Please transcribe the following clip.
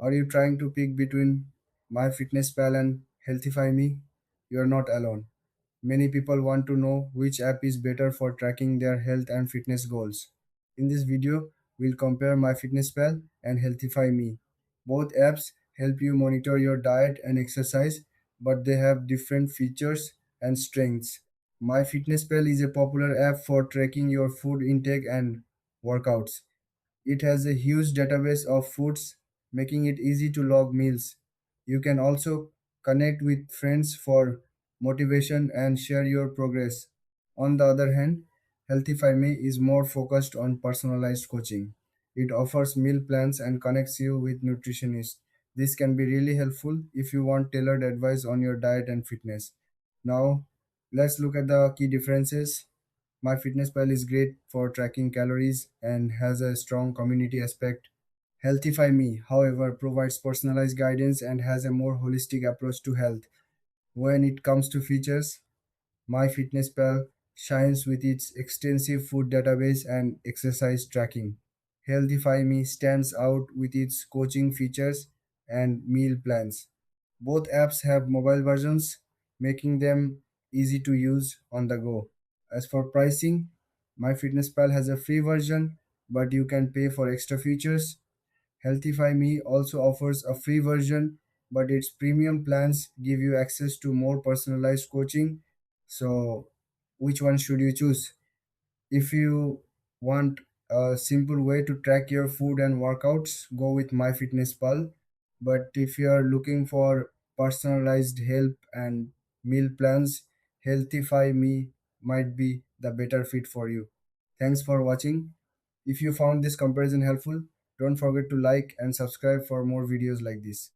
Are you trying to pick between MyFitnessPal and HealthifyMe? You are not alone. Many people want to know which app is better for tracking their health and fitness goals. In this video, we'll compare MyFitnessPal and HealthifyMe. Both apps help you monitor your diet and exercise, but they have different features and strengths. MyFitnessPal is a popular app for tracking your food intake and workouts. It has a huge database of foods, making it easy to log meals. You can also connect with friends for motivation and share your progress. On the other hand, HealthifyMe is more focused on personalized coaching. It offers meal plans and connects you with nutritionists. This can be really helpful if you want tailored advice on your diet and fitness. Now, let's look at the key differences. MyFitnessPal is great for tracking calories and has a strong community aspect. HealthifyMe, however, provides personalized guidance and has a more holistic approach to health. When it comes to features, MyFitnessPal shines with its extensive food database and exercise tracking. HealthifyMe stands out with its coaching features and meal plans. Both apps have mobile versions, making them easy to use on the go. As for pricing, MyFitnessPal has a free version, but you can pay for extra features. HealthifyMe also offers a free version, but its premium plans give you access to more personalized coaching. So, which one should you choose? If you want a simple way to track your food and workouts, go with MyFitnessPal. But if you are looking for personalized help and meal plans, Healthify Me might be the better fit for you. Thanks for watching. If you found this comparison helpful, don't forget to like and subscribe for more videos like this.